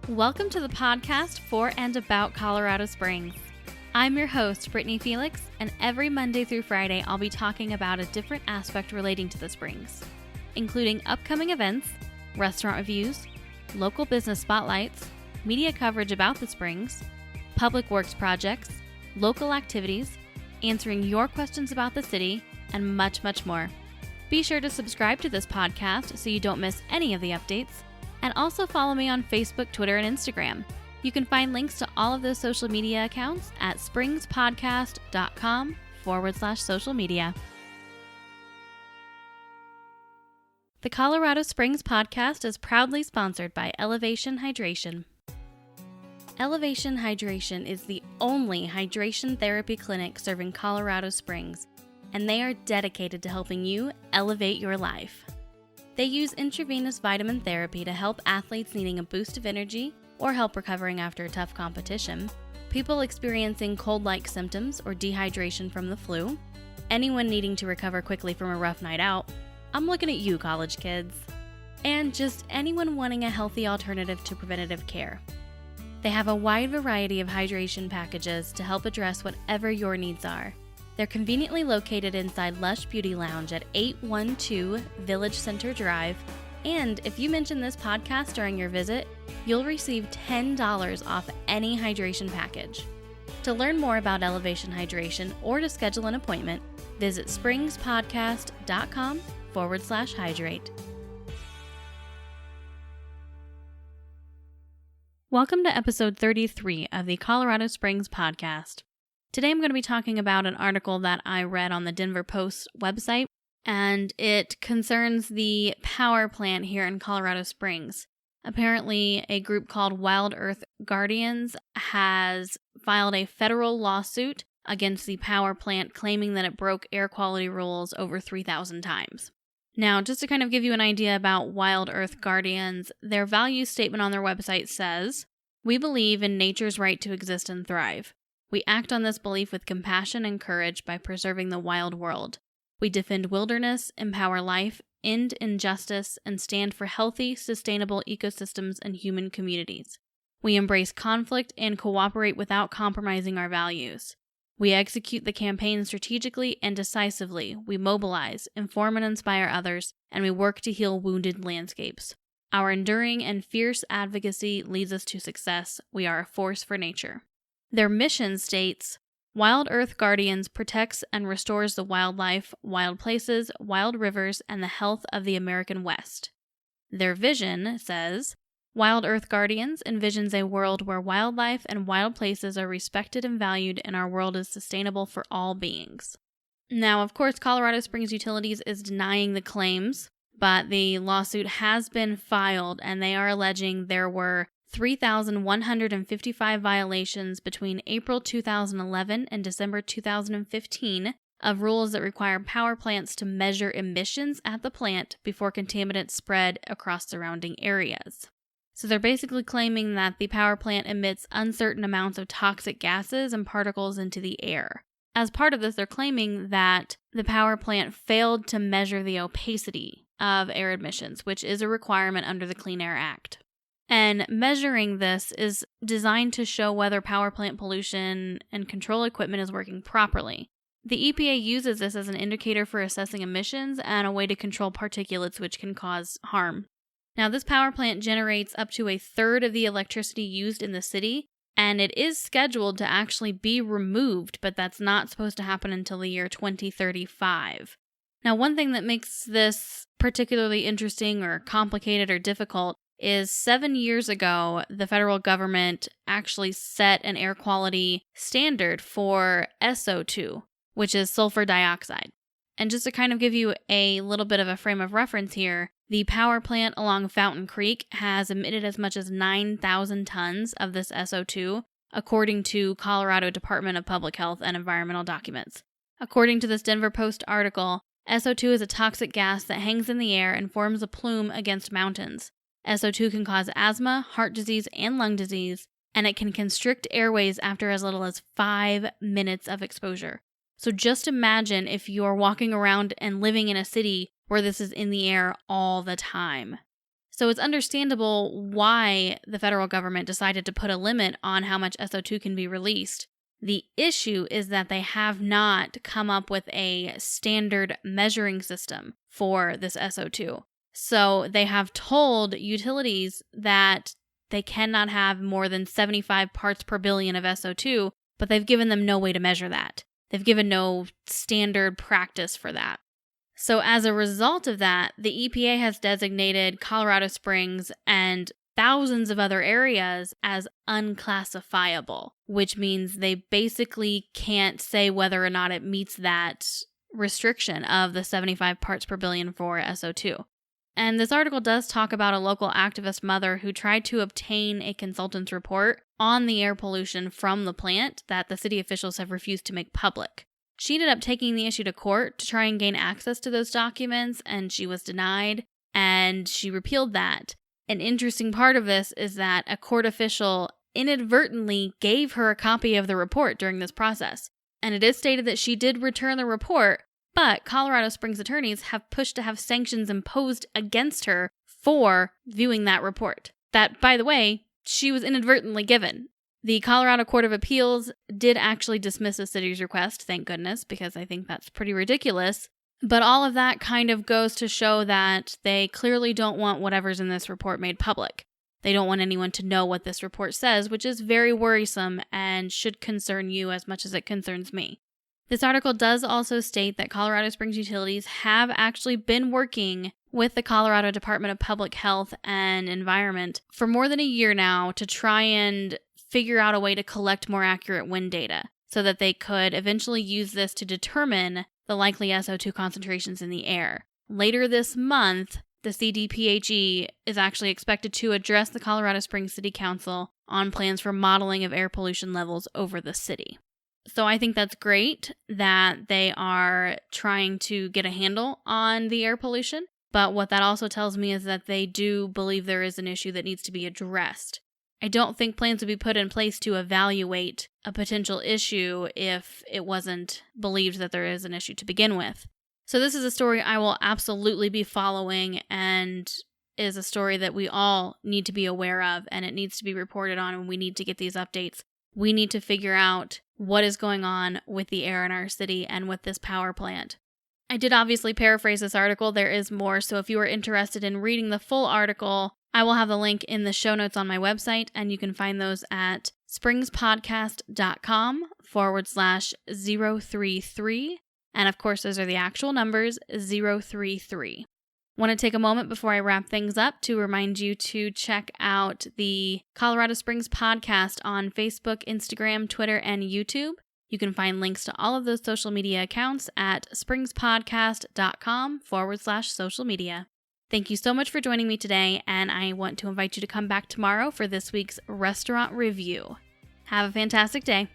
Welcome to the podcast for and about Colorado Springs. I'm your host, Brittany Felix, and every Monday through Friday I'll be talking about a different aspect relating to the Springs, including upcoming events, restaurant reviews, local business spotlights, media coverage about the Springs, public works projects, local activities, answering your questions about the city, and much, much more. Be sure to subscribe to this podcast so you don't miss any of the updates. And also follow me on Facebook, Twitter, and Instagram. You can find links to all of those social media accounts at springspodcast.com/social media. The Colorado Springs podcast is proudly sponsored by Elevation Hydration. Elevation Hydration is the only hydration therapy clinic serving Colorado Springs, and they are dedicated to helping you elevate your life. They use intravenous vitamin therapy to help athletes needing a boost of energy or help recovering after a tough competition, people experiencing cold-like symptoms or dehydration from the flu, anyone needing to recover quickly from a rough night out. I'm looking at you, college kids. And just anyone wanting a healthy alternative to preventative care. They have a wide variety of hydration packages to help address whatever your needs are. They're conveniently located inside Lush Beauty Lounge at 812 Village Center Drive, and if you mention this podcast during your visit, you'll receive $10 off any hydration package. To learn more about Elevation Hydration or to schedule an appointment, visit springspodcast.com/hydrate. Welcome to episode 33 of the Colorado Springs podcast. Today I'm going to be talking about an article that I read on the Denver Post website, and it concerns the power plant here in Colorado Springs. Apparently, a group called Wild Earth Guardians has filed a federal lawsuit against the power plant, claiming that it broke air quality rules over 3,000 times. Now, just to kind of give you an idea about Wild Earth Guardians, their value statement on their website says, "We believe in nature's right to exist and thrive. We act on this belief with compassion and courage by preserving the wild world. We defend wilderness, empower life, end injustice, and stand for healthy, sustainable ecosystems and human communities. We embrace conflict and cooperate without compromising our values. We execute the campaign strategically and decisively. We mobilize, inform and inspire others, and we work to heal wounded landscapes. Our enduring and fierce advocacy leads us to success. We are a force for nature." Their mission states, "Wild Earth Guardians protects and restores the wildlife, wild places, wild rivers, and the health of the American West." Their vision says, "Wild Earth Guardians envisions a world where wildlife and wild places are respected and valued, and our world is sustainable for all beings." Now, of course, Colorado Springs Utilities is denying the claims, but the lawsuit has been filed, and they are alleging there were 3,155 violations between April 2011 and December 2015 of rules that require power plants to measure emissions at the plant before contaminants spread across surrounding areas. So they're basically claiming that the power plant emits uncertain amounts of toxic gases and particles into the air. As part of this, they're claiming that the power plant failed to measure the opacity of air emissions, which is a requirement under the Clean Air Act. And measuring this is designed to show whether power plant pollution and control equipment is working properly. The EPA uses this as an indicator for assessing emissions and a way to control particulates which can cause harm. Now, this power plant generates up to a third of the electricity used in the city, and it is scheduled to actually be removed, but that's not supposed to happen until the year 2035. Now, one thing that makes this particularly interesting or complicated or difficult is 7 years ago, the federal government actually set an air quality standard for SO2, which is sulfur dioxide. And just to kind of give you a little bit of a frame of reference here, the power plant along Fountain Creek has emitted as much as 9,000 tons of this SO2, according to Colorado Department of Public Health and Environmental documents. According to this Denver Post article, SO2 is a toxic gas that hangs in the air and forms a plume against mountains. SO2 can cause asthma, heart disease, and lung disease, and it can constrict airways after as little as 5 minutes of exposure. So just imagine if you're walking around and living in a city where this is in the air all the time. So it's understandable why the federal government decided to put a limit on how much SO2 can be released. The issue is that they have not come up with a standard measuring system for this SO2. So they have told utilities that they cannot have more than 75 parts per billion of SO2, but they've given them no way to measure that. They've given no standard practice for that. So as a result of that, the EPA has designated Colorado Springs and thousands of other areas as unclassifiable, which means they basically can't say whether or not it meets that restriction of the 75 parts per billion for SO2. And this article does talk about a local activist mother who tried to obtain a consultant's report on the air pollution from the plant that the city officials have refused to make public. She ended up taking the issue to court to try and gain access to those documents, and she was denied, and she repealed that. An interesting part of this is that a court official inadvertently gave her a copy of the report during this process. And it is stated that she did return the report, but Colorado Springs attorneys have pushed to have sanctions imposed against her for viewing that report. That, by the way, she was inadvertently given. The Colorado Court of Appeals did actually dismiss the city's request, thank goodness, because I think that's pretty ridiculous. But all of that kind of goes to show that they clearly don't want whatever's in this report made public. They don't want anyone to know what this report says, which is very worrisome and should concern you as much as it concerns me. This article does also state that Colorado Springs utilities have actually been working with the Colorado Department of Public Health and Environment for more than a year now to try and figure out a way to collect more accurate wind data so that they could eventually use this to determine the likely SO2 concentrations in the air. Later this month, the CDPHE is actually expected to address the Colorado Springs City Council on plans for modeling of air pollution levels over the city. So I think that's great that they are trying to get a handle on the air pollution, but what that also tells me is that they do believe there is an issue that needs to be addressed. I don't think plans would be put in place to evaluate a potential issue if it wasn't believed that there is an issue to begin with. So this is a story I will absolutely be following and is a story that we all need to be aware of, and it needs to be reported on, and we need to get these updates. We need to figure out what is going on with the air in our city and with this power plant. I did obviously paraphrase this article. There is more, so if you are interested in reading the full article, I will have the link in the show notes on my website, and you can find those at springspodcast.com/033. And of course, those are the actual numbers, 033. Want to take a moment before I wrap things up to remind you to check out the Colorado Springs podcast on Facebook, Instagram, Twitter, and YouTube. You can find links to all of those social media accounts at springspodcast.com/social media. Thank you so much for joining me today, and I want to invite you to come back tomorrow for this week's restaurant review. Have a fantastic day.